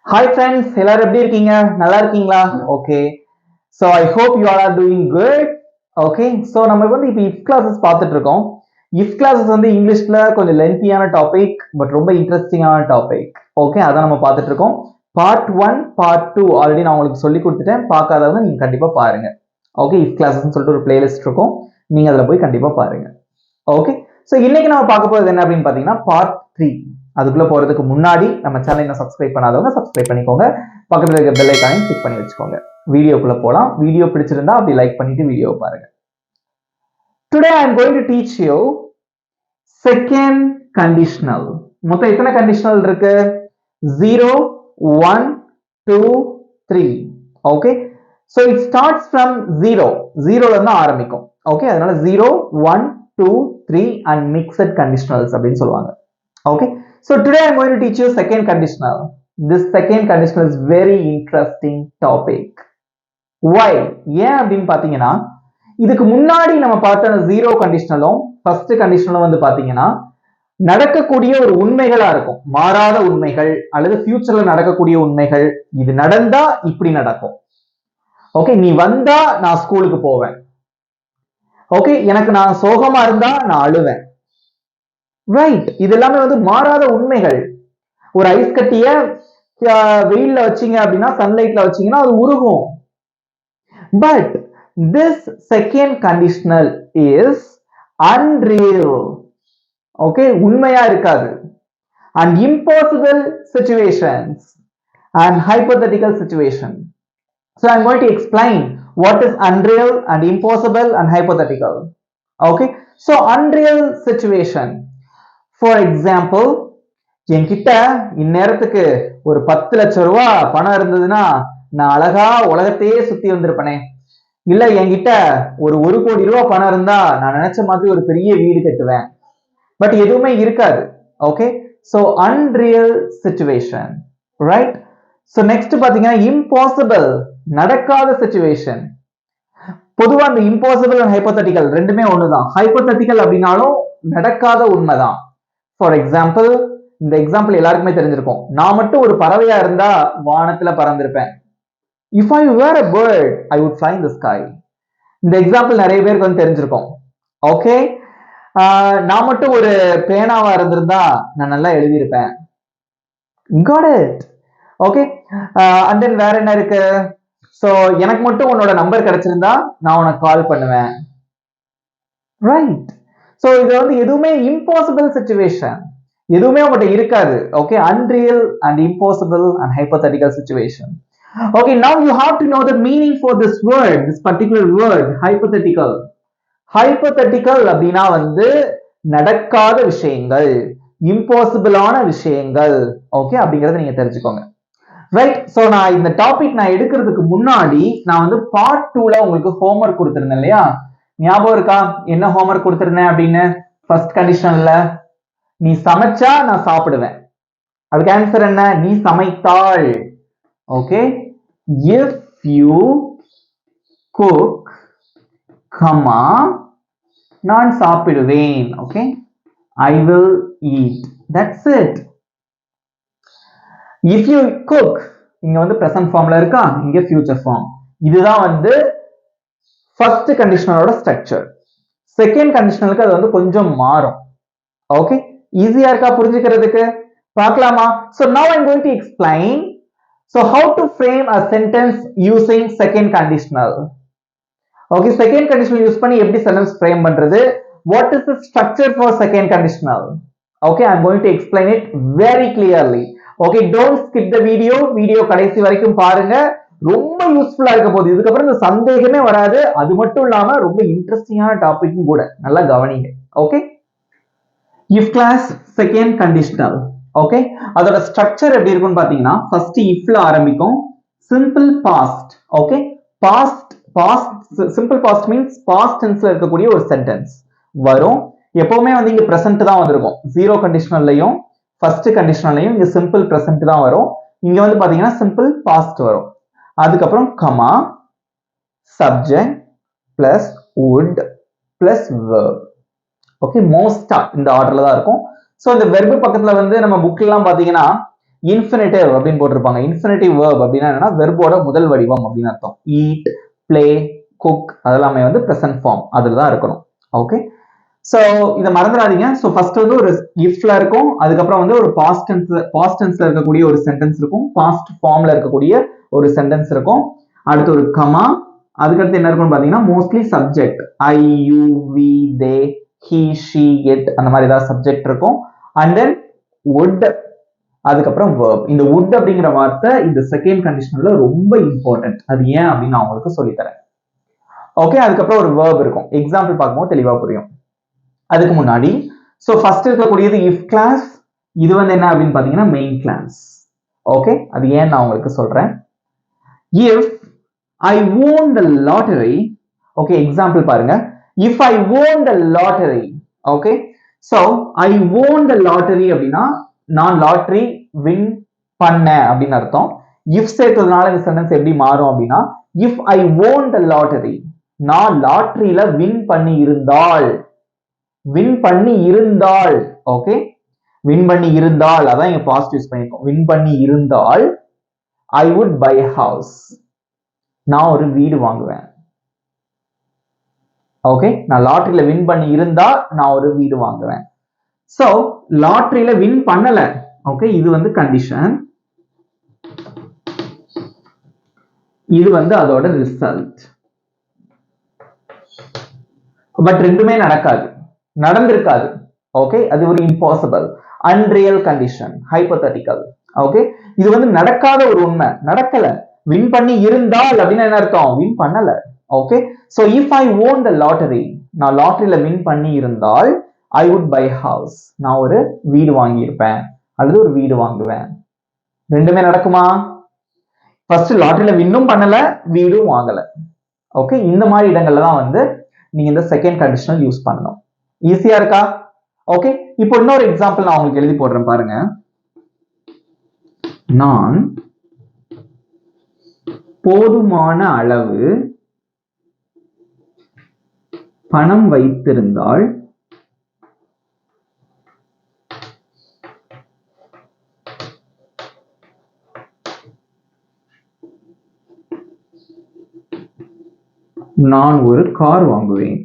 Hi friends, எல்லாரும் எப்படி இருக்கீங்க? நல்லா இருக்கீங்களா? Okay. So I hope you all are doing good. Okay. So நம்ம வந்து இப்போ if classes பார்த்துட்டு இருக்கோம். if classes வந்து இங்கிலீஷ்ல கொஞ்சம் லென்த்தியான டாபிக் பட் ரொம்ப இன்ட்ரெஸ்டிங்கான டாபிக். ஓகே, அதான் நம்ம பார்த்துட்டு இருக்கோம். பார்ட் 1, பார்ட் 2 ஆல்ரெடி நான் உங்களுக்கு சொல்லி கொடுத்துட்டேன். பார்க்காதவங்க நீங்க கண்டிப்பா பாருங்க. ஓகே, if classes சொல்லிட்டு ஒரு பிளேலிஸ்ட் இருக்கும். நீங்க அதுல போய் கண்டிப்பா பாருங்க. ஓகே, ஸோ இன்னைக்கு நம்ம பார்க்க போறது என்ன அப்படின்னு பார்த்தீங்கன்னா பார்ட் 3. அதுக்குள்ள போறதுக்கு முன்னாடி நம்ம சேனலை இன்னும் சப்ஸ்கிரைப் பண்ணாதவங்க சப்ஸ்கிரைப் பண்ணிக்கோங்க. பக்கத்துல இருக்க பெல் ஐகானையும் கிளிக் பண்ணி வச்சுக்கோங்க. வீடியோக்குள்ள போலாம். வீடியோ பிடிச்சிருந்தா அப்படி லைக் பண்ணிட்டு வீடியோ பாருங்க. Today I am going to teach you second conditional. மொத்தம் எத்தனை கண்டிஷனல் இருக்கு? 0, 1, 2, 3. Okay, so it starts from 0. 0ல இருந்து ஆரம்பிக்கும். ஓகே, அதனால 0, 1, 2, 3 and mixed conditionals அப்படின்னு சொல்லுவாங்க. Okay, so today I'm going to teach you second conditional. This second conditional is very interesting topic. Why? ஏன் அப்படின்னு பாத்தீங்கன்னா இதுக்கு முன்னாடி நம்ம பார்த்த ஜீரோ கண்டிஷனலும் ஃபர்ஸ்ட் கண்டிஷனலும் வந்து பாத்தீங்கன்னா நடக்கக்கூடிய ஒரு உண்மைகளா இருக்கும், மாறாத உண்மைகள் அல்லது ஃபியூச்சர்ல நடக்கக்கூடிய உண்மைகள். இது நடந்தா இப்படி நடக்கும். ஓகே, நீ வந்தா நான் ஸ்கூலுக்கு போவேன். ஓகே, எனக்கு நான் சோகமா இருந்தா நான் அழுவேன். ரைட், இது எல்லாமே வந்து மாறாத உண்மைகள். ஒரு ஐஸ் கட்டிய வெயில்ல வச்சீங்க அப்படின்னா, சன்லைட்ல வச்சீங்கன்னா அது உருகும். But this second conditional is unreal. Okay, உண்மையா இருக்காது. And impossible situations and hypothetical situation. So I'm going to explain what is unreal and impossible and hypothetical. Okay, so unreal situation. For example, என்கிட்ட இந்நேரத்துக்கு ஒரு 10 லட்சம் ரூபாய் பணம் இருந்ததுன்னா நான் அழகா உலகத்தையே சுத்தி வந்திருப்பேனே. இல்ல என்கிட்ட ஒரு 1 கோடி ரூபாய் பணம் இருந்தா நான் நினைச்ச மாதிரி ஒரு பெரிய வீடு கட்டுவேன். பட் எதுவுமே இருக்காது. Okay, so unreal situation. Right, so next பாத்தீங்கன்னா இம்பாசிபிள், நடக்காத சிச்சுவேஷன். பொதுவா அந்த இம்பாசிபிள் அண்ட் ஹைபோதெட்டிக்கல் ரெண்டுமே ஒண்ணுதான். ஹைபோதெட்டிக்கல் அப்படின்னாலும் நடக்காத உண்மைதான். ஃபார் எக்ஸாம்பிள், இந்த எக்ஸாம்பிள் எல்லாருக்குமே தெரிஞ்சிருக்கும். நான் மட்டும் ஒரு பறவையா இருந்தா வானத்துல பறந்திருப்பேன். If I where a bird I would fly in the sky. இந்த எக்ஸாம்பிள் நிறைய பேருக்கு வந்து தெரிஞ்சிருக்கும். ஓகே, நான் மட்டும் ஒரு பேனாவா இருந்திருந்தா நான் நல்லா எழுதியிருப்பேன். Got it? Okay, and then வேற என்ன இருக்கு? சோ எனக்கு மட்டும் உன்னோட நம்பர் கிடைச்சிருந்தா நான் உனக்கு கால் பண்ணுவேன். ரைட், சோ இது வந்து எதுவுமே இம்பாசிபிள் சிச்சுவேஷன், எதுவுமே உங்ககிட்ட இருக்காது. Okay, unreal and impossible and hypothetical situation. Okay, now you have to know the meaning for this word, this particular word, hypothetical. hypothetical அப்படின்னா வந்து நடக்காத விஷயங்கள், இம்பாசிபிளான விஷயங்கள். ஓகே, அப்படிங்கறத நீங்க தெரிஞ்சுக்கோங்க. ரைட், சோ நான் இந்த டாபிக் நான் எடுக்கிறதுக்கு முன்னாடி நான் வந்து பார்ட் 2ல உங்களுக்கு ஹோம்வொர்க் கொடுத்திருந்தேன் இல்லையா? ஞாபகம் இருக்கா என்ன ஹோம்வொர்க் கொடுத்திருந்தேன் அப்படின்னு? ஃபர்ஸ்ட் கண்டிஷன்ல நீ சமைச்சா நான் சாப்பிடுவேன். அதுக்கு ஆன்சர் என்ன? நீ சமைத்தாள். Okay, if you cook, comma நான் சாப்பிடுவேன். Okay, I will eat. That's it. If you cook, இங்க வந்து பிரசன்ட் ஃபார்ம்ல இருக்கா, இங்க ஃபியூச்சர் ஃபார்ம். இதுதான் வந்து ஃபர்ஸ்ட் கண்டிஷனலோட ஸ்ட்ரக்சர். செகண்ட் கண்டிஷனலுக்கு அது வந்து கொஞ்சம் மாறும். ஓகே, ஈஸியா இருக்கா புரிஞ்சுக்கிறதுக்கு? பார்க்கலாமா? So now I'm going to explain so how to frame a sentence using second conditional. Okay, second conditional use பண்ணி எப்படி சென்டென்ஸ் ஃப்ரேம் பண்றது? What is the structure for second conditional? Okay, I'm going to explain it very clearly. Okay, don't skip the video. Video கடைசி வரைக்கும் பாருங்க, ரொம்ப யூஸ்ஃபுல்லா இருக்க போகுது. இதுக்கப்புறம் இந்த சந்தேகமே வராது. அது மட்டும் இல்லாம ரொம்ப இன்ட்ரெஸ்டிங்கான டாபிக்கும் கூட. நல்லா கவனிங்க. Okay, if class second conditional. Okay, அதோட ஸ்ட்ரக்சர் எப்படி இருக்கும்னு பாத்தீங்கன்னா ஃபர்ஸ்ட் ifல ஆரம்பிக்கும். Simple past. Okay, simple past means past டென்ஸ்ல இருக்கக்கூடிய ஒரு சென்டென்ஸ் வரும். எப்பவுமே வந்து இங்க பிரசன்ட் தான் வந்திருக்கும். ஜீரோ கண்டிஷனல்லையும் ஃபர்ஸ்ட் கண்டிஷனல்லையும் இங்க சிம்பிள் பிரசன்ட் தான் வரும். இங்க வந்து பாத்தீங்கன்னா சிம்பிள் பாஸ்ட் வரும். அதுக்கப்புறம் comma, subject plus would plus verb. Okay, மோஸ்டா இந்த ஆர்டர்ல தான் இருக்கும். சோ இந்த வெர்பு பக்கத்துல வந்து நம்ம புக்ல எல்லாம் பாத்தீங்கன்னா இன்ஃபினிட்டிவ் அப்படின்னு போட்டிருப்பாங்க. இன்ஃபினிட்டிவ் வேர்ப் அப்படின்னா என்னன்னா வெர்போட முதல் வடிவம் அப்படின்னு அர்த்தம். ஈட், பிளே, குக் அதெல்லாமே வந்து பிரசன்ட் ஃபார்ம் அதுல தான் இருக்கணும். ஓகே, சோ இதை மறந்துடாதீங்க. ஸோ ஃபர்ஸ்ட் வந்து ஒரு இஃப்ல இருக்கும், அதுக்கப்புறம் வந்து ஒரு பாஸ்ட் டென்ஸ்ல இருக்கக்கூடிய ஒரு சென்டென்ஸ் இருக்கும், பாஸ்ட் ஃபார்ம்ல இருக்கக்கூடிய ஒரு சென்டென்ஸ் இருக்கும், அடுத்து ஒரு கமா, அதுக்கடுத்து என்ன இருக்கும்னு பாத்தீங்கன்னா mostly subject I, you, we, they, he, she, it அந்த மாதிரி ஏதாவது சப்ஜெக்ட் இருக்கும். அண்ட் தென் would, அதுக்கப்புறம் verb. இந்த would அப்படிங்கிற வார்த்தை இந்த செகண்ட் கண்டிஷனல்ல ரொம்ப இம்பார்ட்டன்ட். அது ஏன் அப்படின்னு நான் உங்களுக்கு சொல்லித்தரேன். ஓகே, அதுக்கப்புறம் ஒரு verb இருக்கும். எக்ஸாம்பிள் பார்க்கும்போது தெளிவா புரியும். அதுக்கு முன்னாடி ஸோ ஃபர்ஸ்ட் இருக்கக்கூடியது இஃப் கிளாஸ். இது வந்து என்ன அப்படின்னு பாத்தீங்கன்னா மெயின் கிளாஸ். ஓகே, அது ஏன் நான் உங்களுக்கு சொல்றேன். If I won the lottery. Okay, example பாருங்க. If I won the lottery. Okay, so I won the lottery அப்படின்னா நான் லாட்டரி வின் பண்ணேன் அப்படின்னு அர்த்தம். இஃப் சேர்த்ததுனால இந்த சென்டென்ஸ் எப்படி மாறும் அப்படின்னா if I won the lottery, நான் லாட்டரியில வின் பண்ணி இருந்தால், வின் பண்ணி இருந்தால், ஓகே, வின் பண்ணி இருந்தால், அதான் இங்க பாசிட்டிவ் யூஸ் பண்ணிருக்கோம். வின் பண்ணி இருந்தால் ஐ வுட் பை ஹவுஸ், நான் ஒரு வீடு வாங்குவேன். ஓகே, நான் லாட்டரியில வின் பண்ணி இருந்தா நான் ஒரு வீடு வாங்குவேன். சோ லாட்டரியில வின் பண்ணல. ஓகே, இது வந்து கண்டிஷன், இது வந்து அதோட ரிசல்ட். பட் ரெண்டுமே நடக்காது, நடந்திருக்காது. ஓகே, அது ஒரு impossible, unreal condition, hypothetical. Okay, இது வந்து நடக்காத ஒரு உண்மை, நடக்கல. வின் பண்ணி இருந்தால் அப்படின்னு என்ன அர்த்தம், வின் பண்ணல. Okay, so if I won the lottery, நான் லாட்டரியில வின் பண்ணி இருந்தால் ஐ வுட் பை ஹவுஸ், நான் ஒரு வீடு வாங்கியிருப்பேன் அல்லது ஒரு வீடு வாங்குவேன். ரெண்டுமே நடக்குமா? ஃபர்ஸ்ட் லாட்டரியில வின்னும் பண்ணல, வீடும் வாங்கல. ஓகே, இந்த மாதிரி இடங்கள்ல தான் வந்து நீங்க இந்த செகண்ட் கண்டிஷனல் யூஸ் பண்ணணும். ஈஸியா இருக்கா? ஓகே, இப்போ இன்னொரு எக்ஸாம்பிள் நான் உங்களுக்கு எழுதி போடுறேன் பாருங்க. நான் போதுமான அளவு பணம் வைத்திருந்தால் நான் ஒரு கார் வாங்குவேன்.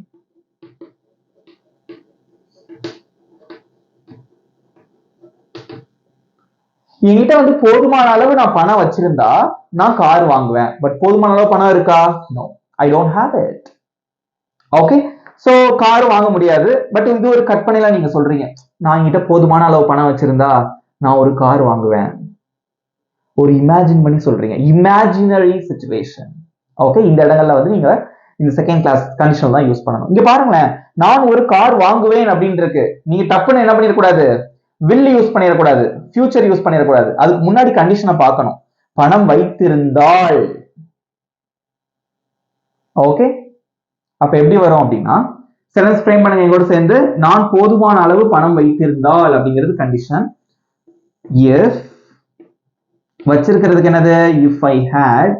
என்கிட்ட வந்து போதுமான அளவு நான் பணம் வச்சிருந்தா நான் கார் வாங்குவேன். பட் போதுமான அளவு பணம் இருக்கா? No, I don't have it. Okay, so car வாங்க முடியாது. பட் இது ஒரு கற்பனையில நீங்க சொல்றீங்க, நான் என்கிட்ட போதுமான அளவு பணம் வச்சிருந்தா நான் ஒரு கார் வாங்குவேன். ஒரு இமேஜின் பண்ணி சொல்றீங்க, இமேஜினரி சிச்சுவேஷன். ஓகே, இந்த இடங்கள்ல வந்து நீங்க இந்த செகண்ட் கிளாஸ் கண்டிஷன் தான் யூஸ் பண்ணணும். இங்க பாருங்களேன், நான் ஒரு கார் வாங்குவேன் அப்படின்னு இருக்கு. நீங்க டப்புன்னு என்ன பண்ணிடக்கூடாது, will யூஸ் பண்ணிடக்கூடாது, ஃபியூச்சர் யூஸ் பண்ணிடக்கூடாது. அதுக்கு முன்னாடி கண்டிஷனை பார்க்கணும். பணம் வைத்திருந்தால். ஓகே, அப்ப எப்படி வரும் அப்படின்னா சென்டென்ஸ் ஃப்ரேம் பண்ணுங்க எங்களோட சேர்ந்து. நான் போதுமான அளவு பணம் வைத்திருந்தால் அப்படிங்கிறது கண்டிஷன். இஃப் வச்சிருக்கிறதுக்கு என்னது, இஃப் ஐ ஹேட்,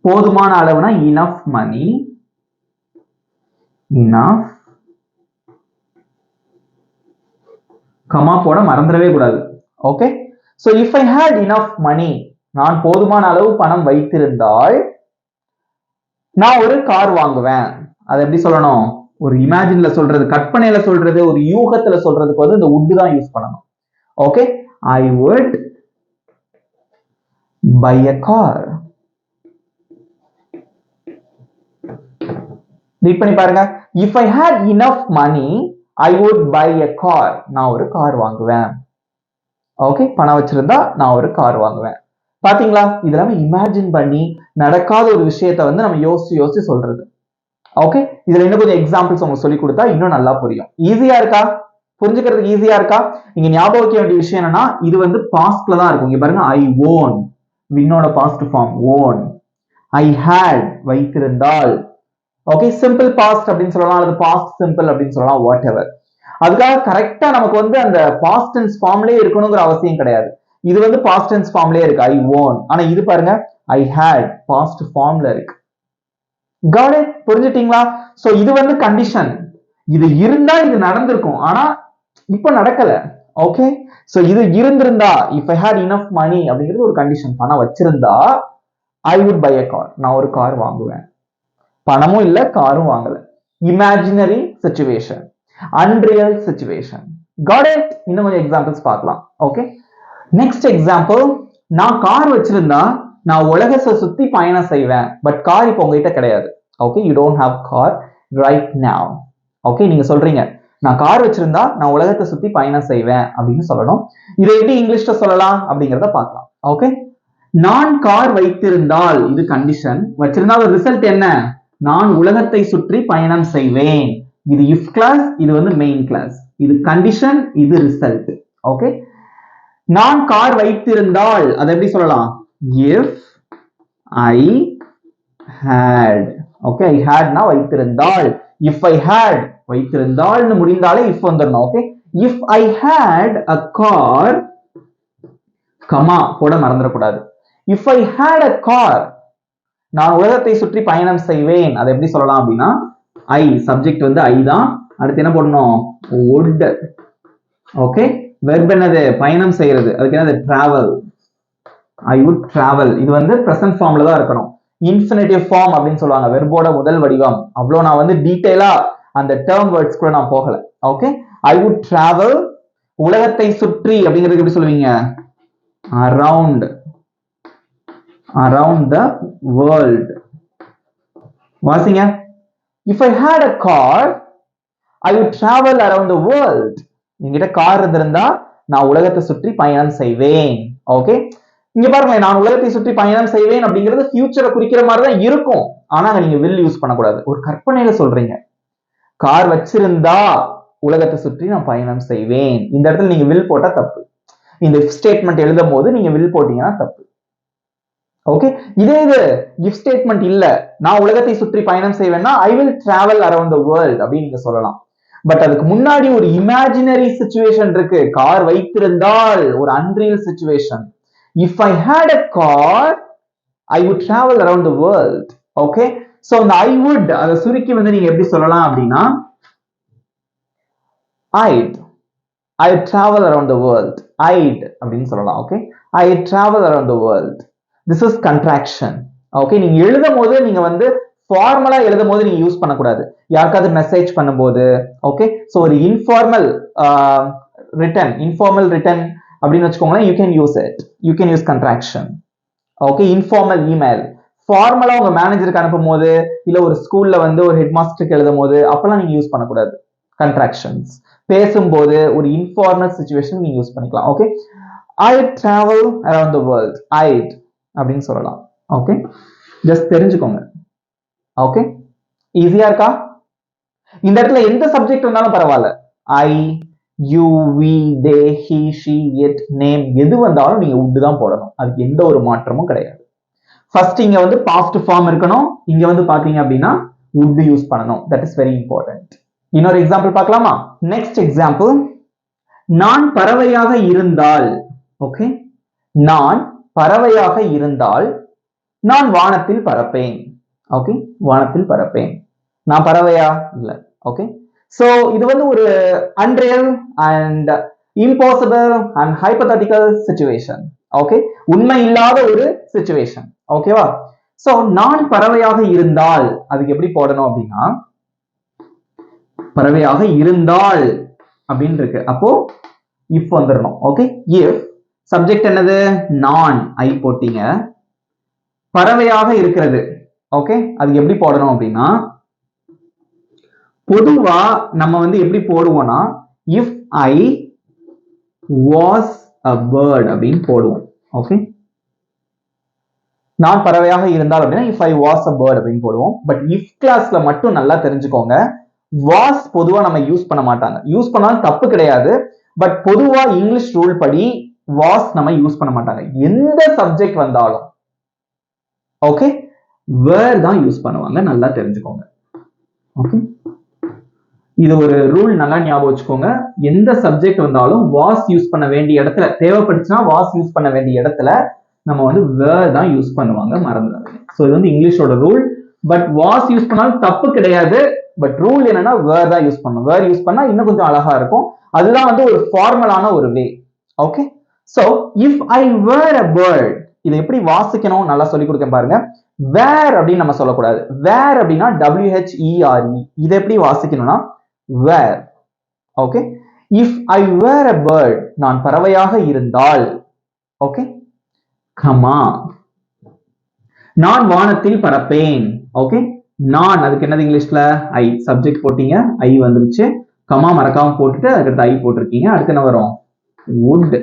போதுமான அளவுனா இனஃப் மணி, இனஃப், கமா போட மறந்துடவே கூடாது. Okay, so if I had enough money, நான் போதுமான அளவு பணம் வைத்திருந்தால் நான் ஒரு கார் வாங்குவேன். அதை எப்படி சொல்லணும், ஒரு இமேஜின்ல சொல்றது, கற்பனையில சொல்றது, ஒரு யூகத்துல சொல்றதுக்கு வந்து இந்த would தான் யூஸ் பண்ணணும். Okay, I would buy a car. Read பண்ணி பாருங்க. if I had enough money I would buy a car, நான் ஒரு கார் வாங்குவேன். ஓகே, பணம் வச்சிருந்தா நான் ஒரு கார் வாங்குவேன். பாத்தீங்களா, இதெல்லாம் இமேஜின் பண்ணி நடக்காத ஒரு விஷயத்தை வந்து நம்ம யோசிச்சு சொல்றது. ஓகே, இதுல இன்னும் கொஞ்சம் எக்ஸாம்பிள்ஸ் உங்களுக்கு சொல்லி கொடுத்தா இன்னும் நல்லா புரியும். ஈஸியா இருக்கா, புரிஞ்சுக்கிறதுக்கு ஈஸியா இருக்கா? நீங்க ஞாபகம் வைக்க வேண்டிய விஷயம் என்னன்னா இது வந்து பாஸ்ட்ல தான் இருக்கும். இங்க பாருங்க, ஐ ஓன், வின்னோட past form won. I had, வைத்திருந்தால். ஓகே, சிம்பிள் பாஸ்ட் அப்படின்னு சொல்லலாம், அல்லது பாஸ்ட் சிம்பிள் அப்படின்னு சொல்லலாம், வாட் எவர். அதுக்காக கரெக்டா நமக்கு வந்து அந்த பாஸ்ட் டென்ஸ் ஃபார்ம்லயே இருக்கணுங்கிற அவசியம் கிடையாது. இது வந்து பாஸ்ட் டென்ஸ் ஃபார்ம்லயே இருக்கு, ஐ ஓன். ஆனா இது பாருங்க, ஐ ஹேட் பாஸ்ட் ஃபார்ம்ல இருக்கு. Got it, புரிஞ்சுட்டீங்களா? சோ இது வந்து கண்டிஷன். இது இருந்தா இது நடந்திருக்கும், ஆனா இப்ப நடக்கல. ஓகே, சோ இது இருந்திருந்தா if I had enough money அப்படிங்கிறது ஒரு கண்டிஷன். பணம் வச்சிருந்தா I would buy a car. நான் ஒரு கார் வாங்குவேன். பணமும் இல்ல, காரும் வாங்கல. Imaginary situation, unreal situation. Got it? இன்னும் கொஞ்சம் எக்ஸாம்பிள்ஸ் பார்க்கலாம். ஓகே, நெக்ஸ்ட் எக்ஸாம்பிள், நான் கார் வச்சிருந்தா நான் உலகத்தை சுத்தி பயணம் செய்வேன். பட் கார் இப்போ உங்ககிட்ட கிடையாது. Okay, you don't have car right now. Okay, நீங்க சொல்றீங்க நான் கார் வச்சிருந்தா நான் உலகத்தை சுத்தி பயணம் செய்வேன் அப்படின்னு சொல்லணும். இதை எப்படி இங்கிலீஷ்ல சொல்லலாம் அப்படிங்கிறத பார்க்கலாம். ஓகே, நான் கார் வைத்திருந்தால் இது கண்டிஷன், வச்சிருந்தா ஒரு ரிசல்ட் என்ன? நான் உலகத்தை சுற்றி பயணம் செய்வேன். இது இஃப் கிளாஸ், இது வந்து மெயின் கிளாஸ். இது கண்டிஷன், இது ரிசல்ட். ஓகே, நான் கார் வைத்திருந்தால் அதை எப்படி சொல்லலாம்? if I had. Okay, I had னா வைத்திருந்தால். if I had வைத்திருந்தால்னு முடிந்தாலே if வந்துடணும். Okay, if I had a car, comma போட மறந்துடக்கூடாது. if I had a car, நான் உலகத்தை சுற்றி பயணம் செய்வேன். அதை எப்படி சொல்லலாம் அப்படின்னா I, சப்ஜெக்ட் வந்து I தான். அடுத்து என்ன போடணும்? would. ஓகே, வெர்ப் என்னது? பயணம் செய்யறது. அதுக்கு என்னது? travel. I would travel. இது வந்து present ஃபார்ம்ல தான் இருக்கணும். இன்ஃபினிட்டிவ் ஃபார்ம் அப்படின்னு சொல்லுவாங்க, வெர்போட முதல் வடிவம். அவ்வளோ நான் வந்து டீடைலா அந்த டேர்ம் வேர்ட்ஸ் கூட நான் போகல. Okay, I would travel. உலகத்தை சுற்றி அப்படிங்கிறது எப்படி சொல்லுவீங்க? around the world. வாசிங்க. if I had a car, I would travel around the world. என்கிட்ட கார் இருந்திருந்தா நான் உலகத்தை சுற்றி பயணம் செய்வேன். ஓகே, இங்க பாருங்க, நான் உலகத்தை சுற்றி பயணம் செய்வேன் அப்படிங்கிறது ஃபியூச்சரை குறிக்கிற மாதிரி தான் இருக்கும். ஆனா நீங்க will யூஸ் பண்ணக்கூடாது. ஒரு கற்பனையில சொல்றீங்க, கார் வச்சிருந்தா உலகத்தை சுற்றி நான் பயணம் செய்வேன். இந்த இடத்துல நீங்க will போட்டா தப்பு. இந்த if ஸ்டேட்மெண்ட் எழுதும் போது நீங்க will போட்டீங்கன்னா தப்பு. ஓகே, இதே இது if ஸ்டேட்மெண்ட் இல்ல, நான் உலகத்தை சுற்றி பயணம் செய்வேன்னா I will travel around the world அப்படின்னு நீங்க சொல்லலாம். பட் அதுக்கு முன்னாடி ஒரு இமேஜினரி சிச்சுவேஷன் இருக்கு. கார் வைத்திருந்தால் ஒரு unreal situation. if I had a car, I would travel around the world. Okay, so அந்த I would அதை சுருக்கி வந்து நீங்க எப்படி சொல்லலாம் அப்படின்னா I'd travel around the world. I'd அப்படின்னு சொல்லலாம். Okay, I'd travel around the world. This is contraction. Okay, நீங்க எழுதும் போது நீங்க வந்து ஃபார்மலா எழுதும் போது நீங்க யூஸ் பண்ணக்கூடாது. யாருக்காவது மெசேஜ் பண்ணும்போது, ஓகே, சோ ஒரு இன்ஃபார்மல் ரிட்டன் அப்படின்னு வச்சுக்கோங்களேன், you can use it. You can use contraction. Okay, informal email. ஃபார்மலா உங்க மேனேஜருக்கு அனுப்பும் போது, இல்ல ஒரு ஸ்கூல்ல வந்து ஒரு ஹெட் மாஸ்டருக்கு எழுதும் போது அப்பெல்லாம் நீங்க யூஸ் பண்ணக்கூடாது கண்ட்ராக்ஷன்ஸ். பேசும்போது ஒரு இன்ஃபார்மல் சிச்சுவேஷன் நீங்க யூஸ் பண்ணிக்கலாம். Okay, I'd travel around the world. I'd அப்படின்னு சொல்லலாம். ஓகே, ஜஸ்ட் தெரிஞ்சுக்கோங்க. ஓகே, ஈஸியா இருக்கா? இந்த இடத்துல எந்த சப்ஜெக்ட் இருந்தாலும் பரவாயில்ல, I, you, we, they, he, she, it, name எது வந்தாலும் நீங்க would தான் போடணும். அதுக்கு எந்த ஒரு மாற்றமும் கிடையாது. ஃபர்ஸ்ட் இங்க வந்து பாஸ்ட் ஃபார்ம் இருக்கணும். இங்க வந்து பாத்தீங்க அப்படின்னா would யூஸ் பண்ணணும். That is very important. இன்னொரு எக்ஸாம்பிள் பார்க்கலாமா? நெக்ஸ்ட் எக்ஸாம்பிள், நான் பறவையாக இருந்தால். ஓகே, நான் பறவையாக இருந்தால் நான் வானத்தில் பறப்பேன். ஓகே, வானத்தில் பறப்பேன். நான் பறவையா? இல்ல. ஓகே, சோ இது வந்து ஒரு unreal and impossible and hypothetical situation. Okay, உண்மை இல்லாத ஒரு சிச்சுவேஷன். ஓகேவா? சோ நான் பறவையாக இருந்தால் அதுக்கு எப்படி போடணும் அப்படின்னா பறவையாக இருந்தால் அப்படின்னு இருக்கு. அப்போ if வந்துடணும். ஓகே, if சப்ஜெக்ட் என்னது? நான், I போட்டீங்க. பறவையாக இருக்கிறது. ஓகே, அதுக்கு எப்படி போடணும் அப்படின்னா பொதுவா நம்ம வந்து எப்படி போடுவோம்னா if I was a bird அப்படின்னு போடுவோம். ஓகே, நான் பறவையாக இருந்தால் அப்படின்னா if I was a bird அப்படின்னு போடுவோம். பட் if கிளாஸ்ல மட்டும் நல்லா தெரிஞ்சுக்கோங்க, was பொதுவா நம்ம யூஸ் பண்ண மாட்டாங்க. யூஸ் பண்ணாலும் தப்பு கிடையாது. பட் பொதுவா இங்கிலீஷ் ரூல் படி was நம்ம யூஸ் பண்ண மாட்டாங்க. எந்த சப்ஜெக்ட் வந்தாலும் ஓகே were தான் யூஸ் பண்ணுவாங்க. நல்லா தெரிஞ்சுக்கோங்க. ஓகே, இது ஒரு ரூல், நல்லா ஞாபகம் வச்சுக்கோங்க. எந்த சப்ஜெக்ட் வந்தாலும் was யூஸ் பண்ண வேண்டிய இடத்துல, தேவைப்பட்டுச்சுன்னா was யூஸ் பண்ண வேண்டிய இடத்துல நம்ம வந்து were தான் யூஸ் பண்ணுவாங்க. மறந்துடாதீங்க. சோ இது வந்து இங்கிலீஷோட ரூல். பட் was யூஸ் பண்ணாலும் தப்பு கிடையாது. பட் ரூல் என்னன்னா வேர் தான் யூஸ் பண்ணணும். வேர் யூஸ் பண்ணா இன்னும் கொஞ்சம் அழகா இருக்கும். அதுதான் வந்து ஒரு ஃபார்மலான ஒரு way. Okay, so if I were a bird, இதை எப்படி வாசிக்கணும் நல்லா சொல்லி கொடுக்க பாருங்க. வேர் அப்படின்னு நம்ம சொல்லக்கூடாது. வேர் அப்படின்னா WHERE. இதை எப்படி வாசிக்கணும்னா were. Okay, if I were a bird, நான் பறவையாக இருந்தால். ஓகே, கமா, நான் வானத்தில் பறப்பேன். ஓகே, நான் அதுக்கு என்னது இங்கிலீஷ்ல ஐ, சப்ஜெக்ட் போட்டீங்க, ஐ வந்துருச்சு, கமா மறக்காம போட்டுட்டு அதுக்கு ஐ போட்டிருக்கீங்க. அடுத்து என்ன வரும்? would.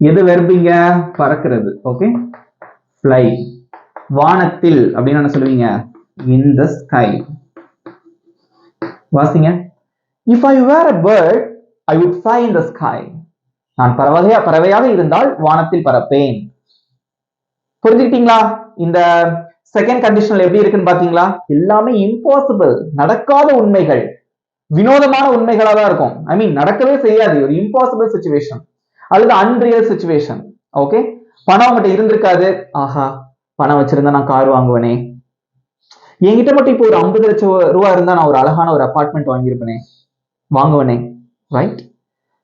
எது வெர்பிங்க? பறக்கிறது. Okay, fly. வானத்தில் அப்படின்னு என்ன சொல்லுவீங்க? in the sky. வாசிங்க. if I were a bird I would fly in the sky. நான் பறவையாக இருந்தால் வானத்தில் பறப்பேன். புரிஞ்சுக்கிட்டீங்களா? இந்த செகண்ட் கண்டிஷனல் எப்படி இருக்குன்னு பாத்தீங்களா? எல்லாமே இம்பாசிபிள், நடக்காத உண்மைகள், வினோதமான உண்மைகளா தான் இருக்கும். ஐ மீன் நடக்கவே செய்யாது, ஒரு இம்பாசிபிள் சிச்சுவேஷன் அல்லது அன்ரியல் சிச்சுவேஷன். ஓகே, பணம் உங்ககிட்ட இருந்திருக்காது. ஆஹா, பணம் வச்சிருந்தா நான் கார் வாங்குவேனே. என்கிட்ட மட்டும் இப்போ ஒரு 50 லட்சம் ரூபாய் இருந்தா நான் ஒரு அழகான ஒரு அபார்ட்மெண்ட் வாங்கியிருப்பேனே, வாங்குவனே. ரைட்?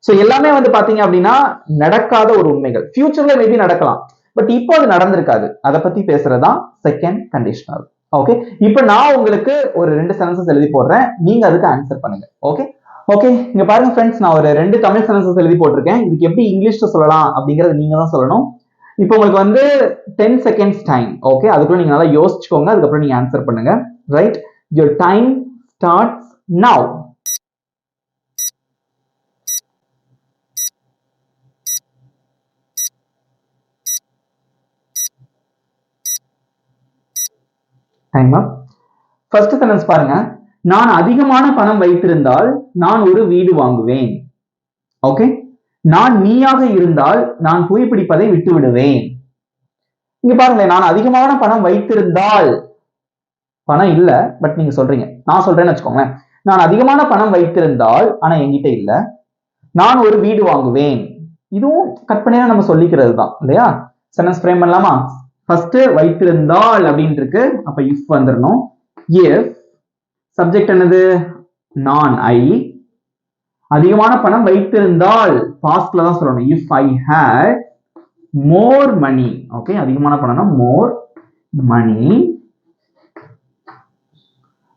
சோ எல்லாமே வந்து பாத்தீங்க அப்படின்னா நடக்காத ஒரு உண்மைகள். ஃபியூச்சர்ல மேபி நடக்கலாம், பட் இப்போ அது நடந்திருக்காது. அதை பத்தி பேசுறதுதான் செகண்ட் கண்டிஷனல். ஓகே, இப்போ நான் உங்களுக்கு ஒரு 2 சென்டென்சஸ் எழுதி போடுறேன், நீங்க அதுக்கு ஆன்சர் பண்ணுங்க. ஓகே ஓகே, இங்க பாருங்க ஃப்ரெண்ட்ஸ், நான் ஒரு 2 தமிழ் சென்டென்சஸ் எழுதி போட்டிருக்கேன். இதுக்கு எப்படி இங்கிலீஷ்ல சொல்லலாம் அப்படிங்கறது நீங்க தான் சொல்லணும். இப்போ உங்களுக்கு வந்து 10 செகண்ட்ஸ் டைம். ஓகே, அதுக்குள்ள நீங்க நல்லா யோசிச்சுக்கோங்க, அதுக்கப்புறம் நீங்க ஆன்சர் பண்ணுங்க. Right? your time starts now. Time up. First sentence பாருங்க. நான் அதிகமான பணம் வைத்திருந்தால் நான் ஒரு வீடு வாங்குவேன். ஓகே, நான் நீயாக இருந்தால் நான் புகைப்பிடிப்பதை விட்டு விடுவேன். இங்க பாருங்க, நான் அதிகமான பணம் வைத்திருந்தால், பணம் இல்ல பட் நீங்க சொல்றீங்க, நான் சொல்றேன்னு வச்சுக்கோங்களேன். நான் அதிகமான பணம் வைத்திருந்தால் ஆனா என்கிட்ட இல்ல, நான் ஒரு வீடு வாங்குவேன். இதுவும் கட் பண்ணி நம்ம சொல்லிக்கிறது தான் இல்லையா? சென்டென்ஸ் ஃப்ரேம் பண்ணலாமா? ஃபர்ஸ்ட் வைத்திருந்தால் அப்படின்னு இருக்கு, அப்ப இஃப் வந்துடணும். இஃப் சப்ஜெக்ட் என்னது? நான், ஐ. அதிகமான பணம் வைத்திருந்தால் பாஸ்ட்ல தான் சொல்லணும். If I had more money. Okay, அதிகமான பணம்னா மோர் மணி.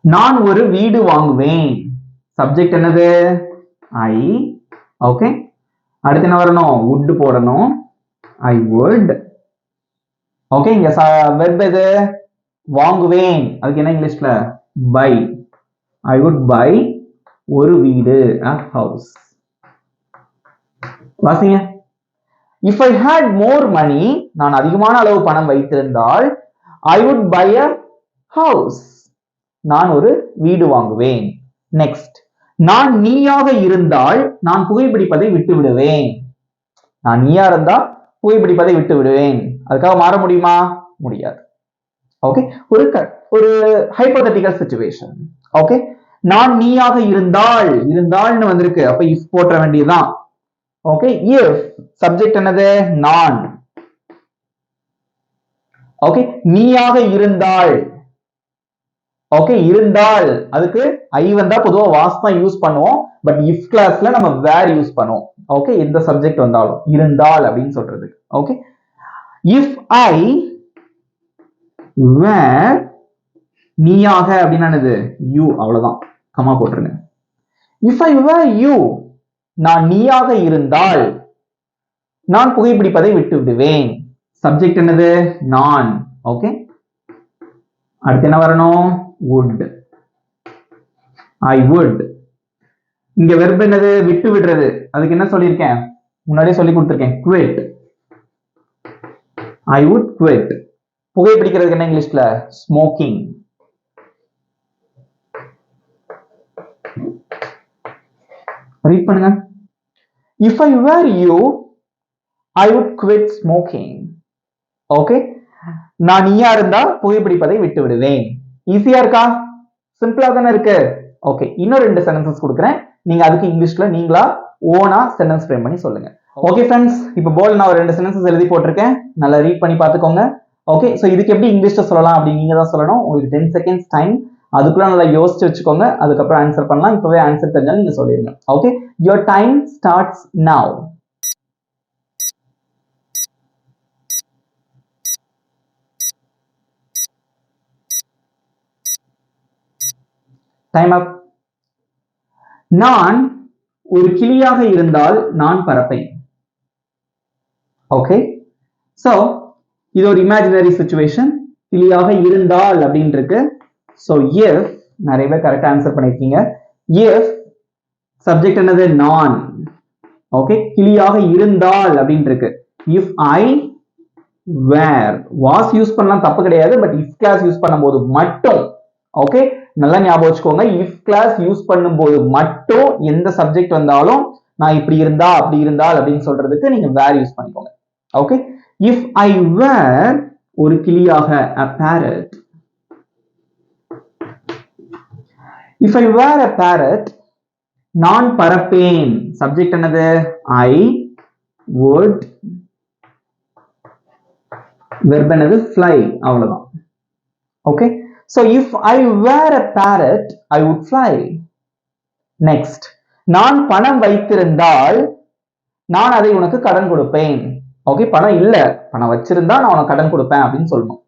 நான் ஒரு வீடு வாங்குவேன். சப்ஜெக்ட் என்னது? ஐ. ஓகே, அடுத்து என்ன வரணும்? would போடணும். I would. ஓகே, இங்க வெர்ப் எது? வாங்குவேன். அதுக்கு என்ன இங்கிலீஷ்ல? buy. I would buy ஒரு வீடு, a house. வாசிங்க. if I had more money, நான் அதிகமான அளவு பணம் வைத்திருந்தால் I would buy a house. நான் ஒரு வீடு வாங்குவேன். நெக்ஸ்ட், நான் நீயாக இருந்தால் நான் புகைப்பிடிப்பதை விட்டு விடுவேன். நான் நீயா இருந்தா புகைப்பிடிப்பதை விட்டு விடுவேன். அதுக்காக மாற முடியுமா? முடியாது. ஓகே, ஒரு ஹைபோதெட்டிக்கல் சிச்சுவேஷன். ஓகே, நான் நீயாக இருந்தால்னு வந்திருக்கு, அப்ப இஃப் போட்ட வேண்டியதுதான். ஓகே, இஃப் சப்ஜெக்ட் என்னது? நான். ஓகே, நீயாக இருந்தால். ஓகே, இருந்தால் அதுக்கு ஐ வந்தா பொதுவா வாஸ் தான் யூஸ் பண்ணுவோம், பட் இஃப் கிளாஸ்ல நம்ம வேர் யூஸ் பண்ணுவோம். ஓகே, எந்த சப்ஜெக்ட் வந்தாலும் இருந்தால் அப்படின்னு சொல்றது. ஓகே, இஃப் ஐ வேர், நீயாக அப்படின்னா யூ, அவ்வளவுதான், கமா போட்டுருங்க. இஃப் ஐ வேர் யூ, நான் நீயாக இருந்தால் நான் புகைப்பிடிப்பதை விட்டு விடுவேன். சப்ஜெக்ட் என்னது? நான். ஓகே, அடுத்து என்ன வரணும்? would. I would. இங்க வெர்ப் என்னது? விட்டு விடுறது. அதுக்கு என்ன சொல்லியிருக்கேன்? முன்னாடியே சொல்லி கொடுத்திருக்கேன், quit. I would quit. புகைப்பிடிக்கிறதுக்கு என்ன இங்கிலீஷ்ல? smoking. ரீட் பண்ணுங்க. if I were you I would quit smoking. Okay, நான் நீயா இருந்தா புகைப்பிடிப்பதை விட்டு விடுவேன். ஈஸியா இருக்கா? சிம்பிளா தானே இருக்கு. ஓகே, இன்னும் 2 சென்டென்சஸ் கொடுக்குறேன், நீங்க அதுக்கு இங்கிலீஷ்ல நீங்களா ஓனா சென்டென்ஸ் ஃப்ரேம் பண்ணி சொல்லுங்க. ஓகே ஃப்ரெண்ட்ஸ், இப்போ போர்ட்ல நான் ஒரு 2 சென்டென்சஸ் எழுதி போட்டிருக்கேன், நல்லா ரீட் பண்ணி பார்த்துக்கோங்க. ஓகே, சோ இதுக்கு எப்படி இங்கிலீஷ்ல சொல்லலாம் அப்படி நீங்க தான் சொல்லணும். உங்களுக்கு 10 செகண்ட்ஸ் டைம். அதுக்குள்ள நல்லா யோசிச்சு வச்சுக்கோங்க, அதுக்கப்புறம் ஆன்சர் பண்ணலாம். இப்பவே ஆன்சர் தெரிஞ்சாலும் நீங்க சொல்லிருங்க. Okay, your time starts now. Time அப். நான் ஒரு கிளியாக இருந்தால் நான் பறப்பேன். ஓகே, சோ இது ஒரு இமேஜினரி சிச்சுவேஷன். கிளியாக இருந்தால் அப்படின்னு இருக்கு. சோ இஃப், நிறைய பேர் கரெக்டா ஆன்சர் பண்ணிருக்கீங்க. இஃப் சப்ஜெக்ட் என்னது? நான். ஓகே, கிளியாக இருந்தால் அப்படின்னு இருக்கு. If I were, was use பண்ணலாம், தப்பு கிடையாது. பட் இஃப் கிளாஸ் யூஸ் பண்ணும்போது மட்டும், ஓகே, நல்லா ஞாபகம் வச்சுக்கோங்க. இஃப் கிளாஸ் யூஸ் பண்ணும்போது மட்டும் எந்த சப்ஜெக்ட் வந்தாலும் நான் இப்படி இருந்தா அப்படி இருந்தால் அப்படின்னு சொல்றதுக்கு நீங்க வேர் யூஸ் பண்ணிக்கோங்க. ஓகே, இஃப் ஐ வேர் ஒரு கிளியாக, a parrot. இஃப் ஐ வேர் a parrot, நான் பறப்பேன். சப்ஜெக்ட் என்னது? ஐ would, வெர்ப் என்னது? fly. அவ்வளவுதான். Okay, so if I were a parrot I would fly. next, நான் பணம் வைத்திருந்தால் நான் அதை உனக்கு கடன் கொடுப்பேன். ஓகே, பணம் இல்ல, பணம் வச்சிருந்தா நான் உனக்கு கடன் கொடுப்பேன் அப்படின்னு சொல்லணும்.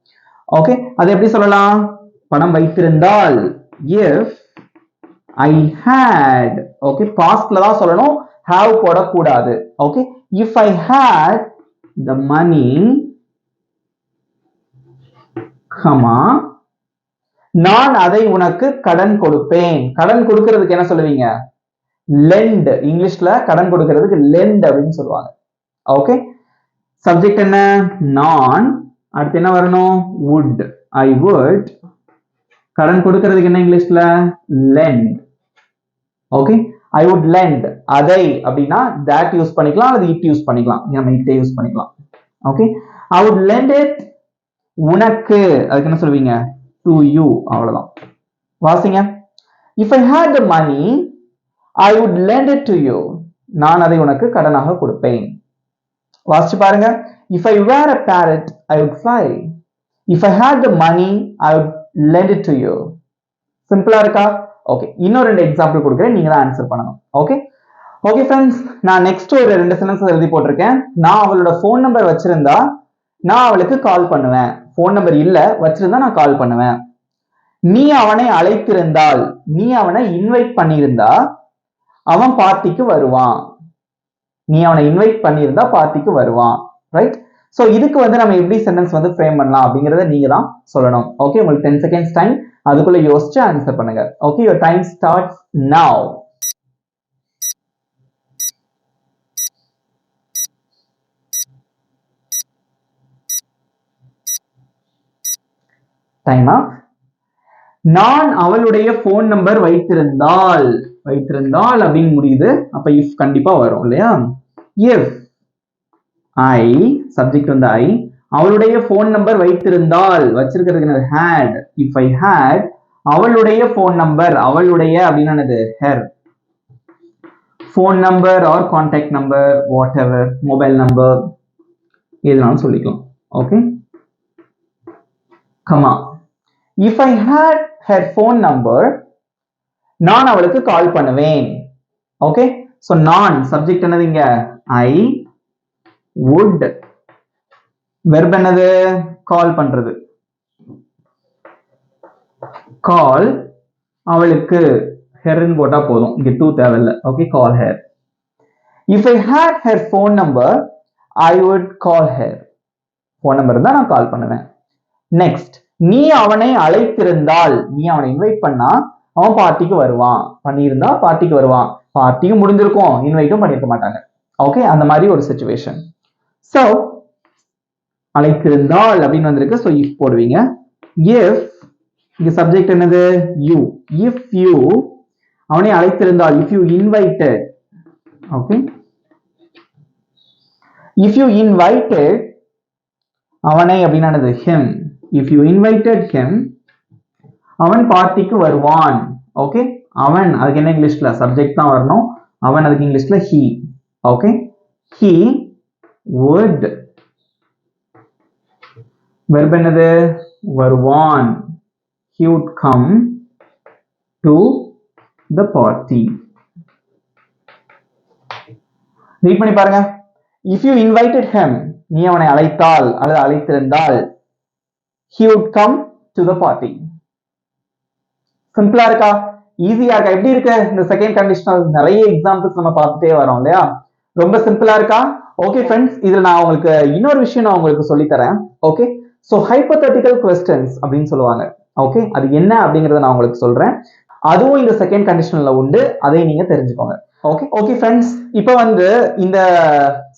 ஓகே, அது எப்படி சொல்லலாம்? பணம் வைத்திருந்தால் if I had, ஓகே, பாஸ்ட்ல தான் சொல்லணும், have போடக்கூடாது. Okay, if I had the money, comma, நான் அதை உனக்கு கடன் கொடுப்பேன். கடன் கொடுக்கிறதுக்கு என்ன சொல்லுவீங்க? lend. இங்கிலீஷ்ல கடன் கொடுக்கிறதுக்கு lend அப்படின்னு சொல்லுவாங்க. ஓகே, சப்ஜெக்ட் என்ன? நான். அடுத்து என்ன வரணும்? would. I would. கடன் கொடுக்கிறதுக்கு என்ன இங்கிலீஷ்ல? lend. Okay, I would lend. அதை அப்படின்னா that யூஸ் பண்ணிக்கலாம், அது it யூஸ் பண்ணிக்கலாம். நம்ம it யூஸ் பண்ணிக்கலாம். Okay, I would lend it உனக்கு. அதுக்கு என்ன சொல்லுவீங்க? to you. அவ்வளவுதான். வாசிங்க. if I had the money I would lend it to you. நான் அதை உனக்கு கடனாக கொடுப்பேன். வாசிச்சு பாருங்க. if I were a parrot I would fly. if I had the money I would lend it to you. சிம்பிளா இருக்கா? ஓகே, இன்னொரு ரெண்டு எக்ஸாம்பிள் கொடுக்குறேன், நீங்க தான் ஆன்சர் பண்ணணும். ஓகே ஓகே ஃப்ரெண்ட்ஸ், நான் நெக்ஸ்ட் ஒரு ரெண்டு சென்டென்ஸ் எழுதி போட்டிருக்கேன். நான் அவளோட ஃபோன் நம்பர் வச்சிருந்தா நான் அவளுக்கு கால் பண்ணுவேன். ஃபோன் நம்பர் இல்ல, வச்சிருந்தா நான் கால் பண்ணுவேன். நீ அவனை அழைத்திருந்தால், நீ அவனை இன்வைட் பண்ணியிருந்தா அவன் பார்ட்டிக்கு வருவான். நீ அவனை இன்வைட் பண்ணியிருந்தா பார்ட்டிக்கு வருவான். ரைட்? சோ இதுக்கு வந்து நம்ம எப்படி சென்டென்ஸ் வந்து ஃப்ரேம் பண்ணலாம் அப்படிங்கறத நீங்க தான் சொல்லணும். ஓகே, உங்களுக்கு 10 செகண்ட்ஸ் டைம், அதுக்குள்ள யோசிச்சு ஆன்சர் பண்ணுங்க. Okay, your time starts now. Time அப். நான் அவளுடைய போன் நம்பர் வைத்திருந்தால், வைத்திருந்தால் அப்படின்னு முடியுது. அப்ப இஃப் கண்டிப்பா வரும் இல்லையா? இஃப் ஐ, சப்ஜெக்ட் வந்து ஐ, அவளுடைய போன் நம்பர் வைத்திருந்தால், வச்சிருக்கிறதுக்கு என்னது? ஹேட். இஃப் ஐ ஹேட் அவளுடைய போன் நம்பர், அவளுடைய அப்படின்னா என்னது? Her. Phone number or contact number, whatever, mobile number எதுனாலும் சொல்லிக்கலாம். Okay, comma. if I had her phone number நான் அவளுக்கு கால் பண்ணுவேன். ஓகே, சோ நான் சப்ஜெக்ட் என்னது இங்க? I would. வெர்ப் என்னது? கால் பண்றது. கால், அவளுக்கு ஹெர்ன்னு போட்டா போதும், இங்க டூ தேவையில்லை. Okay, call her. if I had her phone number I would call her. Phone number தான் நான் கால் பண்ணுவேன். நெக்ஸ்ட், நீ அவனை அழைத்திருந்தால், நீ அவனை இன்வைட் பண்ணா அவன் பார்ட்டிக்கு வருவான். பண்ணியிருந்தா பார்ட்டிக்கு வருவான். பார்ட்டியும் முடிஞ்சிருக்கும், இன்வைட்டும் பண்ணிருக்க மாட்டாங்க. ஓகே, அந்த மாதிரி ஒரு சிச்சுவேஷன். சோ அழைத்திருந்தால் அப்படின்னு வந்திருக்கு. சோ இஃப் போடுவீங்க. இஃப், இங்க சப்ஜெக்ட் என்னது? யூ. இஃப் யூ அவனை அழைத்திருந்தால், if you invited. Okay, if you invited அவனை அப்படின்னானது? him. if you invited him அவன் பார்ட்டிக்கு வருவான். ஓகே, அவன் அதுக்கு என்ன இங்கிலீஷ்ல? சப்ஜெக்ட் தான் வரணும். அவன் அதுக்கு இங்கிலீஷ்ல he. Okay, he would. Verb என்னது? வருவான். he would come. to the party. Read பண்ணி பாருங்க. If you invited him, நீ அவனை அழைத்தால் அல்லது அழைத்திருந்தால், he would come to the party. சிம்பிளா இருக்கா? ஈஸியா இருக்கா? எப்படி இருக்கு இந்த செகண்ட் கண்டிஷனல்? நிறைய எக்ஸாம்பிள்ஸ் நம்ம பார்த்துட்டே வரோம் இல்லையா? ரொம்ப சிம்பிளா இருக்கா? ஓகே ஃப்ரெண்ட்ஸ், இதுல நான் உங்களுக்கு இன்னொரு விஷயம் நான் உங்களுக்கு சொல்லி தரேன். ஓகே, ஸோ ஹைப்போதெட்டிக்கல் கொஸ்டின்ஸ் அப்படின்னு சொல்லுவாங்க. ஓகே, அது என்ன அப்படிங்கறத நான் உங்களுக்கு சொல்றேன். அதுவும் இந்த செகண்ட் கண்டிஷனல்ல உண்டு, அதை நீங்க தெரிஞ்சுக்கோங்க. ஓகே ஓகே ஃப்ரெண்ட்ஸ், இப்போ வந்து இந்த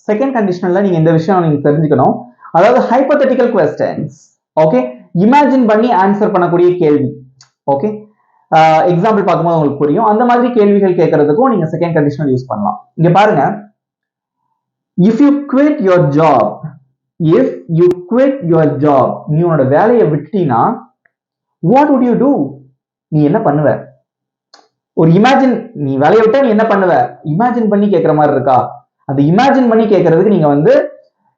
செகண்ட் கண்டிஷனல்ல நீங்க இந்த விஷயம் நீங்க தெரிஞ்சுக்கணும். அதாவது ஹைப்போதெட்டிக்கல் கொஸ்டின்ஸ். ஓகே, இமேஜின் பண்ணி ஆன்சர் பண்ணக்கூடிய கேள்வி. ஓகே, எக்ஸாம்பிள் பார்க்கும்போது உங்களுக்கு புரியும். அந்த மாதிரி கேள்விகள் கேட்கறதுக்கும் நீங்க செகண்ட் கண்டிஷனல் யூஸ் பண்ணலாம். இங்க பாருங்க, if you quit your job, if you quit your job, நீ உன்னோட வேலையை விட்டீனா what would you do? நீ என்ன பண்ணுவ? ஒரு இமேஜின், நீ வேலையை விட்டா நீ என்ன பண்ணுவ இமேஜின் பண்ணி கேட்கற மாதிரி இருக்கா? அந்த இமேஜின் பண்ணி கேட்கறதுக்கு நீங்க வந்து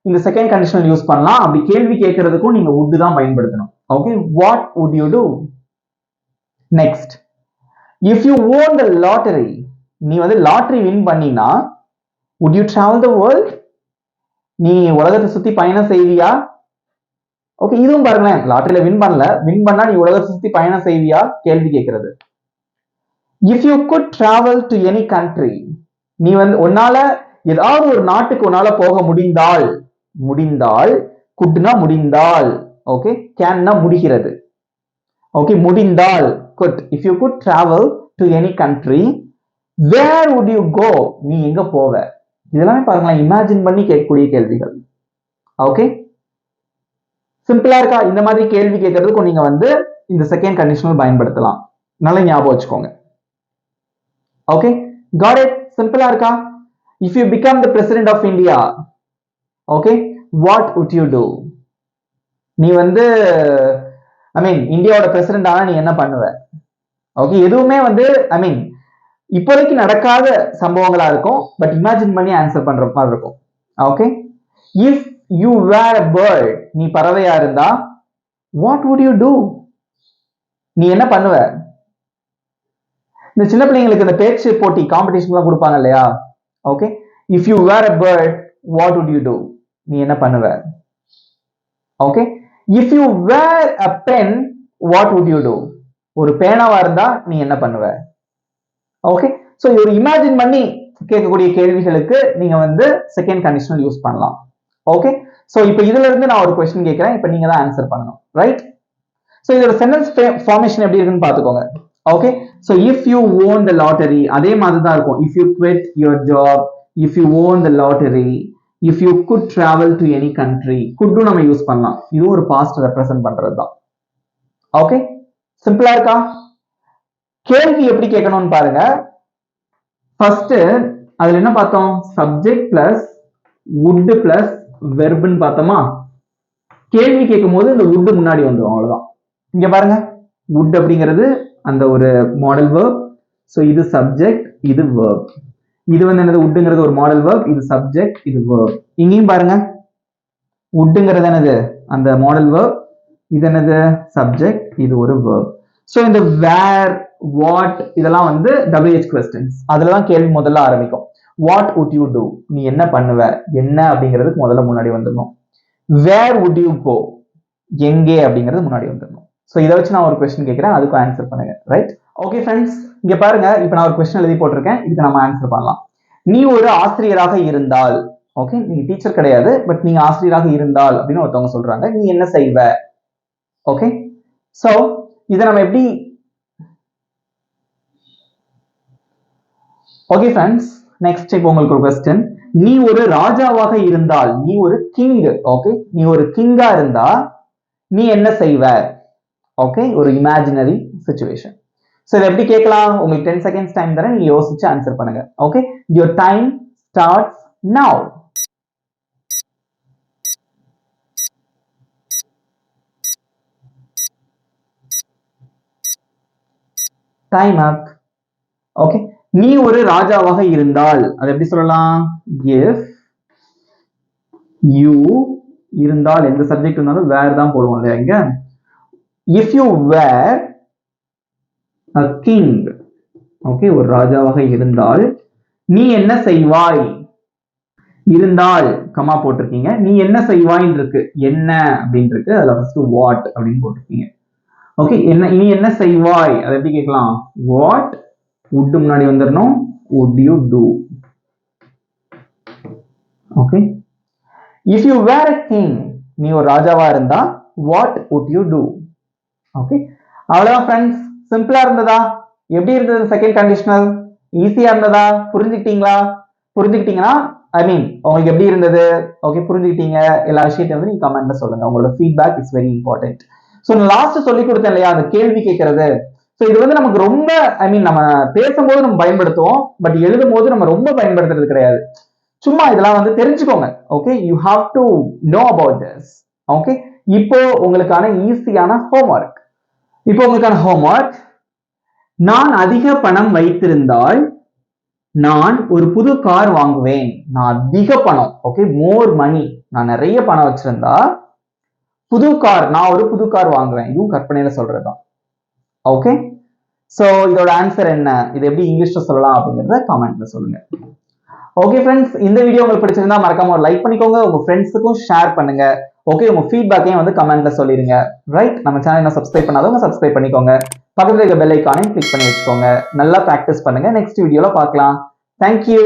இந்த செகண்ட் கண்டிஷனல் யூஸ் பண்ணலாம். அப்படி கேள்வி கேட்கறதுக்கும் நீங்க would தான் பயன்படுத்தணும். Okay, what would you do? Next, if you won the lottery, நீ வந்து லாட்டரி வின் பண்ணினா would you travel the world? நீ உலகத்தை சுத்தி பயணம் செய்வியா? ஓகே, இதுவும் பாருங்களேன், லாட்டரியில வின் பண்ணல, வின் பண்ணா நீ உலகத்தை சுத்தி பயணம் செய்வியா கேள்வி கேட்கறது. if you could travel to any country, நீ வந்து உன்னால ஏதாவது ஒரு நாட்டுக்கு உன்னால போக முடிந்தால், முடிந்தால் குட்னா முடிந்தால், ஓகே, கேன்னா முடிகிறது. ஓகே, முடிந்தால் could, if you could travel to any country, where would you go? நீ எங்க போவ? இதெல்லாமே பாருங்களேன், இமேஜின் பண்ணி கேட்கக்கூடிய கேள்விகள். ஓகே, சிம்பிளா இருக்கா? இந்த மாதிரி கேள்வி கேட்கறதுக்கு நீங்க வந்து இந்த செகண்ட் கண்டிஷனல் பயன்படுத்தலாம். நல்லா ஞாபகம் வச்சுக்கோங்க. Okay, got it? சிம்பிளா இருக்கா? if you become the president of India, okay, what would you do? நீ வந்து இந்தியாவோட பிரசிடென்ட் ஆனா நீ என்ன பண்ணுவ? ஓகே, எதுவுமே வந்து இப்போதைக்கு நடக்காத சம்பவங்களா இருக்கும், பட் இமேஜின் பண்ணி ஆன்சர் பண்ற மாதிரி இருக்கும். Okay, if you were a bird, நீ பறவையா இருந்தா what would you do? நீ என்ன பண்ணுவ? இந்த சின்ன பிள்ளைங்களுக்கு இந்த பேச்சு போட்டி காம்படிஷன்லாம் கொடுப்பாங்க இல்லையா? Okay, if you were a bird, what would you do? நீ என்ன பண்ணுவ? Okay, if you were a pen, what would you do? ஒரு பேனாவா இருந்தா நீ என்ன பண்ணுவ? ஓகே, சோ ஒரு இமேஜின் பண்ணி கேட்கக்கூடிய கேள்விகளுக்கு நீங்க வந்து செகண்ட் கண்டிஷனல் யூஸ் பண்ணலாம். ஓகே, சோ இப்போ இதுல இருந்து நான் ஒரு क्वेश्चन கேக்குறேன், இப்போ நீங்க தான் ஆன்சர் பண்ணணும், ரைட்? சோ இதோட சென்டென்ஸ் ஃபார்மேஷன் எப்படி இருக்குன்னு பாத்துக்கோங்க. Okay, so if you won the lottery, அதே மாதிரி தான் இருக்கும். if you quit your job, if you won the lottery, if you could travel to any country, could நம்ம யூஸ் பண்ணலாம். இது ஒரு பாஸ்ட் ரெப்ரசன்ட் பண்றது தான். ஓகே, சிம்பிளா இருக்கா? கேள்வி எப்படி கேட்கணும்னு பாருங்க. ஃபர்ஸ்ட் அதுல என்ன பார்த்தோம்? சப்ஜெக்ட் பிளஸ் would பிளஸ் வெர்ப்னு பார்த்தோமா? கேள்வி கேட்கும் போது இந்த would முன்னாடி வந்துடும், அவ்வளவுதான். இங்க பாருங்க, would அப்படிங்கிறது அந்த ஒரு மாடல் வெர்ப். சோ இது சப்ஜெக்ட், இது வெர்ப். இது வந்து என்னது? woodங்கிறது ஒரு மாடல் வெர்ப், இது சப்ஜெக்ட், இது வெர்ப். இங்கேயும் பாருங்க, woodங்கிறது என்னது? அந்த மாடல் வெர்ப். இது என்னது? சப்ஜெக்ட், இது ஒரு வெர்ப். சோ இந்த வேர், வாட் இதெல்லாம் வந்து WH questions. அதுல தான் கேள்வி முதல்ல ஆரம்பிக்கும். What would you do? நீ என்ன பண்ணுவ? என்ன அப்படிங்கிறதுக்கு முதல்ல முன்னாடி வந்துடணும். வேர் would you go? எங்கே அப்படிங்கிறது முன்னாடி வந்துடணும். சோ இதை வச்சு நான் ஒரு கொஸ்டின் கேட்கிறேன், அதுக்கு ஆன்சர் பண்ணுங்க, ரைட்? ஓகே ஃப்ரெண்ட்ஸ், இங்க பாருங்க, இப்போ நான் ஒரு கொஸ்டின் எழுதி போட்டிருக்கேன், இதுக்கு நம்ம ஆன்சர் பண்ணலாம். நீ ஒரு ஆசிரியராக இருந்தால், ஓகே, நீங்க டீச்சர் கிடையாது, பட் நீங்க ஆசிரியராக இருந்தால் அப்படின்னு ஒருத்தவங்க சொல்றாங்க, நீ என்ன செய்வ? ஓகே, சோ இதை நம்ம எப்படி? ஓகே ஃப்ரெண்ட்ஸ், நெக்ஸ்ட் இப்போ உங்களுக்கு ஒரு கொஸ்டின். நீ ஒரு ராஜாவாக இருந்தால், நீ ஒரு கிங், ஓகே, நீ ஒரு கிங்கா இருந்தா நீ என்ன செய்வ? ஓகே, ஒரு இமேஜினரி சிச்சுவேஷன். சோ இதை எப்படி கேட்கலாம்? உங்களுக்கு 10 செகண்ட்ஸ் டைம் தரேன், நீங்க யோசிச்சு ஆன்சர் பண்ணுங்க. Okay, your time starts now. Time up. Okay, நீ ஒரு ராஜாவாக இருந்தால் அது எப்படி சொல்லலாம்? if you இருந்தால், எந்த சப்ஜெக்ட் இருந்தாலும் வேர் தான் போடுவோம் இல்லையா? இங்க if you were a king. Okay, ஒரு ராஜாவாக இருந்தால் நீ என்ன செய்வாய்? இருந்தால் கமா போட்டிருக்கீங்க. நீ என்ன செய்வாய்ன்னு இருக்கு, என்ன அப்படின்னு இருக்கு, அதுல ஃபர்ஸ்ட் வாட் அப்படின்னு போட்டிருக்கீங்க. ஓகே, என்ன நீ என்ன செய்வாய், அதை எப்படி கேட்கலாம்? வாட் would முன்னாடி வந்துடணும், would you do? Okay, if you were a king, நீ ஒரு ராஜாவா இருந்தா what would you do? Okay, அவ்வளவுதான் ஃப்ரெண்ட்ஸ். சிம்பிளா இருந்ததா? எப்படி இருந்தது செகண்ட் கண்டிஷனல்? ஈஸியா இருந்ததா? புரிஞ்சுக்கிட்டீங்கன்னா ஐ மீன் உங்களுக்கு எப்படி இருந்தது? ஓகே, புரிஞ்சுக்கிட்டீங்க எல்லா விஷயத்தையும் வந்து நீங்க கமெண்ட்ல சொல்லுங்க. உங்களோட feedback is very important. So நான் லாஸ்ட் சொல்லி கொடுத்தேன் இல்லையா, அந்த கேள்வி கேட்கறது. ஸோ இது வந்து நமக்கு ரொம்ப ஐ மீன் நம்ம பேசும்போது நம்ம பயன்படுத்துவோம், பட் எழுதும் போது நம்ம ரொம்ப பயன்படுத்துறது கிடையாது. சும்மா இதெல்லாம் வந்து தெரிஞ்சுக்கோங்க. Okay, you have to know about this. Okay, இப்போ உங்களுக்கான ஈஸியான ஹோம்ஒர்க். நான் அதிக பணம் வைத்திருந்தால் நான் ஒரு புது கார் வாங்குவேன். நான் அதிக பணம், ஓகே, மோர் மணி, நான் நிறைய பணம் வச்சிருந்தா புது கார், நான் ஒரு புது கார் வாங்குவேன். இதுவும் கற்பனையில சொல்றதுதான். ஓகே, சோ இதோட ஆன்சர் என்ன, இது எப்படி இங்கிலீஷ்ல சொல்லலாம் அப்படிங்கறத கமெண்ட்ல சொல்லுங்க. ஓகே ஃப்ரெண்ட்ஸ், இந்த வீடியோ உங்களுக்கு பிடிச்சிருந்தா மறக்காம ஒரு லைக் பண்ணிக்கோங்க, உங்க ஃப்ரெண்ட்ஸுக்கும் ஷேர் பண்ணுங்க. ஓகே, உங்க ஃபீட்பேக்கையும் வந்து கமெண்ட்ல சொல்லிருங்க. ரைட், நம்ம சேனலை சப்ஸ்கிரைப் பண்ணாதவங்க சப்ஸ்கிரைப் பண்ணிக்கோங்க. பக்கத்துல இருக்க பெல் ஐகானையும் கிளிக் பண்ணி வச்சுக்கோங்க. நல்லா பிராக்டிஸ் பண்ணுங்க. நெக்ஸ்ட் வீடியோல பார்க்கலாம். தேங்க்யூ.